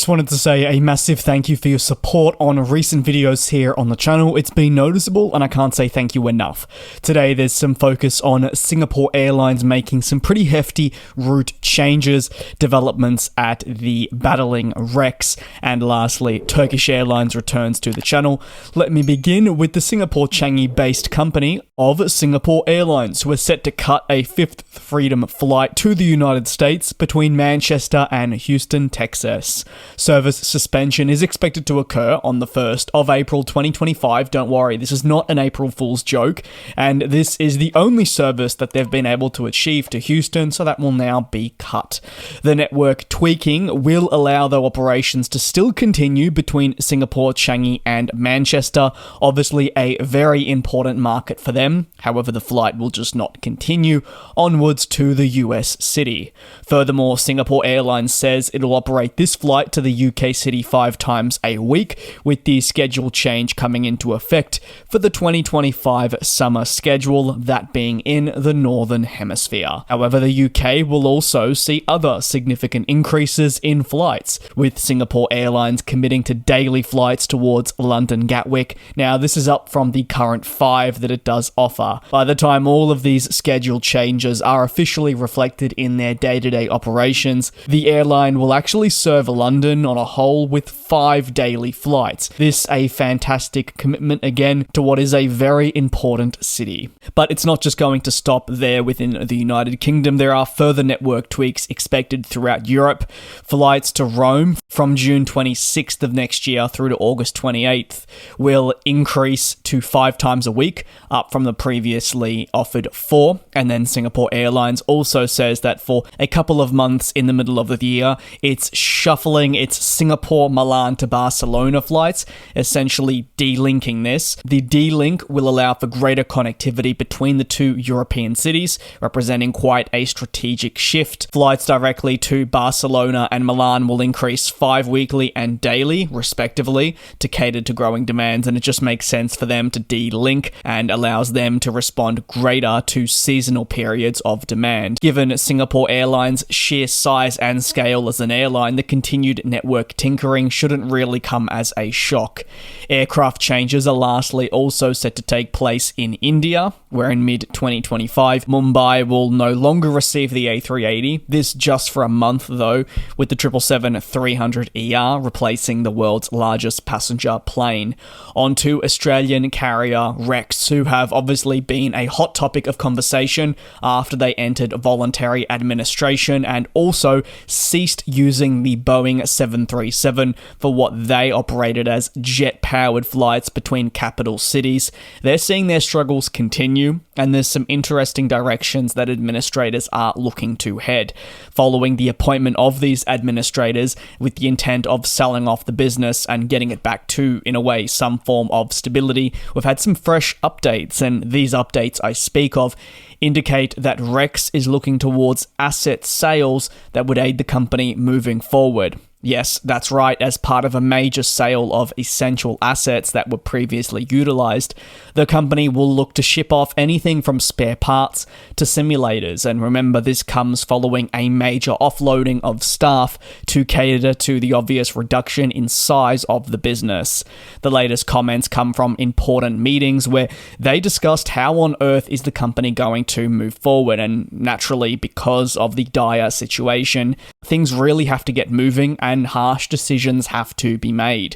wanted to say a massive thank you for your support on recent videos here on the channel. It's been noticeable and I can't say thank you enough. Today there's some focus on Singapore Airlines making some pretty hefty route changes, developments at the battling Rex, and lastly, Turkish Airlines returns to the channel. Let me begin with the Singapore Changi-based company of Singapore Airlines, who are set to cut a fifth freedom flight to the United States between Manchester and Houston, Texas. Service suspension is expected to occur on the 1st of April 2025. Don't worry, this is not an April Fool's joke, and this is the only service that they've been able to achieve to Houston, so that will now be cut. The network tweaking will allow their operations to still continue between Singapore, Changi, and Manchester, obviously a very important market for them. However, the flight will just not continue onwards to the US city. Furthermore, Singapore Airlines says it will operate this flight to the UK city 5 times a week, with the schedule change coming into effect for the 2025 summer schedule, that being in the Northern Hemisphere. However, the UK will also see other significant increases in flights, with Singapore Airlines committing to daily flights towards London Gatwick. Now, this is up from the current 5 that it does offer. By the time all of these schedule changes are officially reflected in their day-to-day operations, the airline will actually serve London on a whole with 5 daily flights. This a fantastic commitment again to what is a very important city. But it's not just going to stop there within the United Kingdom. There are further network tweaks expected throughout Europe. Flights to Rome from June 26th of next year through to August 28th will increase to 5 times a week, up from the previously offered 4. And then Singapore Airlines also says that for a couple of months in the middle of the year, it's shuffling its Singapore, Milan to Barcelona flights, essentially delinking this. The delink will allow for greater connectivity between the 2 European cities, representing quite a strategic shift. Flights directly to Barcelona and Milan will increase 5 weekly and daily, respectively, to cater to growing demands, and it just makes sense for them to delink and allows them to respond greater to seasonal periods of demand. Given Singapore Airlines' sheer size and scale as an airline, the continued network tinkering shouldn't really come as a shock. Aircraft changes are lastly also set to take place in India, where in mid-2025, Mumbai will no longer receive the A380, this just for a month though, with the 777-300ER replacing the world's largest passenger plane. Onto Australian carrier Rex, who have obviously been a hot topic of conversation after they entered voluntary administration and also ceased using the Boeing 737 for what they operated as jet-powered flights between capital cities. They're seeing their struggles continue, and there's some interesting directions that administrators are looking to head. Following the appointment of these administrators with the intent of selling off the business and getting it back to, in a way, some form of stability, we've had some fresh updates, and these updates I speak of indicate that Rex is looking towards asset sales that would aid the company moving forward. Yes, that's right, as part of a major sale of essential assets that were previously utilized, the company will look to ship off anything from spare parts to simulators, and remember, this comes following a major offloading of staff to cater to the obvious reduction in size of the business. The latest comments come from important meetings where they discussed how on earth is the company going to move forward, and naturally, because of the dire situation, things really have to get moving and harsh decisions have to be made.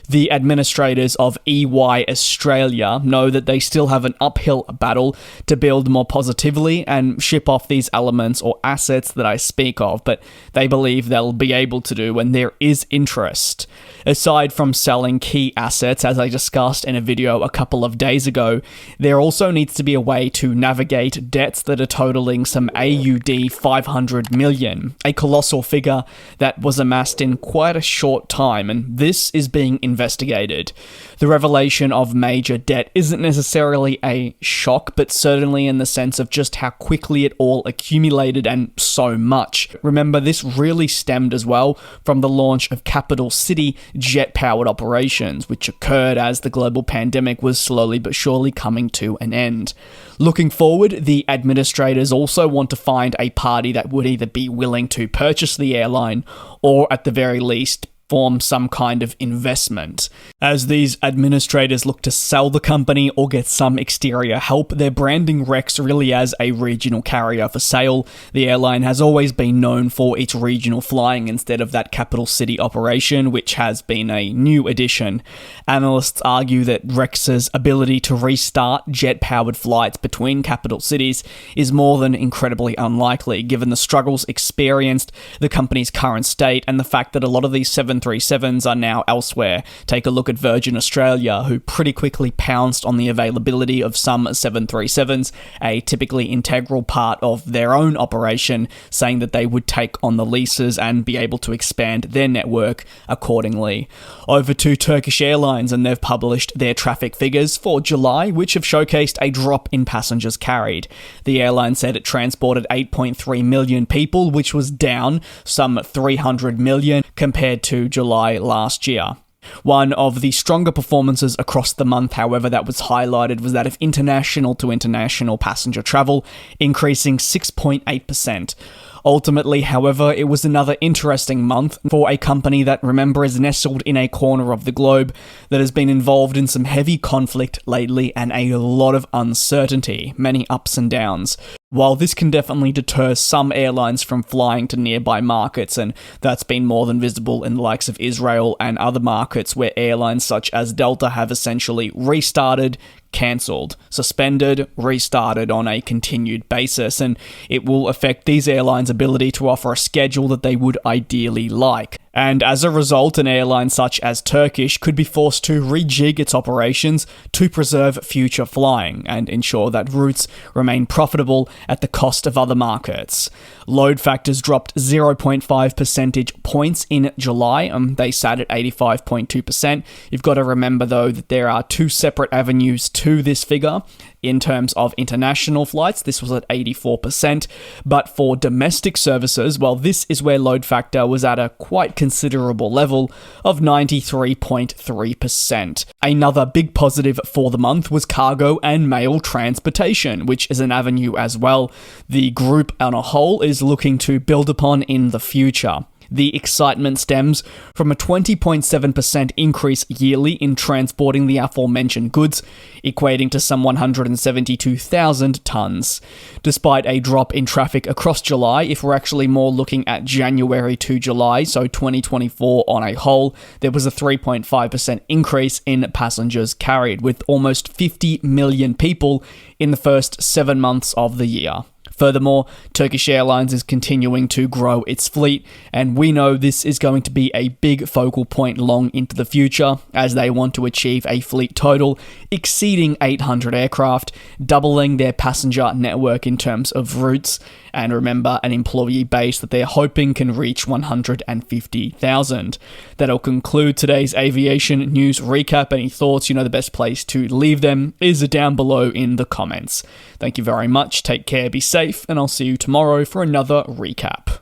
The administrators of EY Australia know that they still have an uphill battle to build more positively and ship off these elements or assets that I speak of, but they believe they'll be able to do when there is interest. Aside from selling key assets, as I discussed in a video a couple of days ago, there also needs to be a way to navigate debts that are totaling some AUD 500 million, a colossal figure that was amassed in quite a short time, and this is being investigated. The revelation of major debt isn't necessarily a shock, but certainly in the sense of just how quickly it all accumulated and so much. Remember, this really stemmed as well from the launch of capital city jet-powered operations, which occurred as the global pandemic was slowly but surely coming to an end. Looking forward, the administrators also want to find a party that would either be willing to purchase the airline or, at the very least, form some kind of investment. As these administrators look to sell the company or get some exterior help, they're branding Rex really as a regional carrier for sale. The airline has always been known for its regional flying instead of that capital city operation, which has been a new addition. Analysts argue that Rex's ability to restart jet-powered flights between capital cities is more than incredibly unlikely, given the struggles experienced, the company's current state, and the fact that a lot of these 737s are now elsewhere. Take a look at Virgin Australia, who pretty quickly pounced on the availability of some 737s, a typically integral part of their own operation, saying that they would take on the leases and be able to expand their network accordingly. Over to Turkish Airlines, and they've published their traffic figures for July, which have showcased a drop in passengers carried. The airline said it transported 8.3 million people, which was down some 300 million compared to July last year. One of the stronger performances across the month, however, that was highlighted was that of international to international passenger travel, increasing 6.8%. Ultimately, however, it was another interesting month for a company that, remember, is nestled in a corner of the globe that has been involved in some heavy conflict lately and a lot of uncertainty, many ups and downs. While this can definitely deter some airlines from flying to nearby markets, and that's been more than visible in the likes of Israel and other markets where airlines such as Delta have essentially restarted, cancelled, suspended, restarted on a continued basis, and it will affect these airlines' ability to offer a schedule that they would ideally like. And as a result, an airline such as Turkish could be forced to rejig its operations to preserve future flying and ensure that routes remain profitable at the cost of other markets. Load factors dropped 0.5 percentage points in July. They sat at 85.2%. You've got to remember, though, that there are two separate avenues to this figure. In terms of international flights, this was at 84%, but for domestic services, well, this is where load factor was at a quite considerable level of 93.3%. Another big positive for the month was cargo and mail transportation, which is an avenue as well the group on a whole is looking to build upon in the future. The excitement stems from a 20.7% increase yearly in transporting the aforementioned goods, equating to some 172,000 tonnes. Despite a drop in traffic across July, if we're actually more looking at January to July, so 2024 on a whole, there was a 3.5% increase in passengers carried, with almost 50 million people in the first 7 months of the year. Furthermore, Turkish Airlines is continuing to grow its fleet, and we know this is going to be a big focal point long into the future, as they want to achieve a fleet total exceeding 800 aircraft, doubling their passenger network in terms of routes, and remember, an employee base that they're hoping can reach 150,000. That'll conclude today's aviation news recap. Any thoughts? You know the best place to leave them is down below in the comments. Thank you very much, take care, be safe, and I'll see you tomorrow for another recap.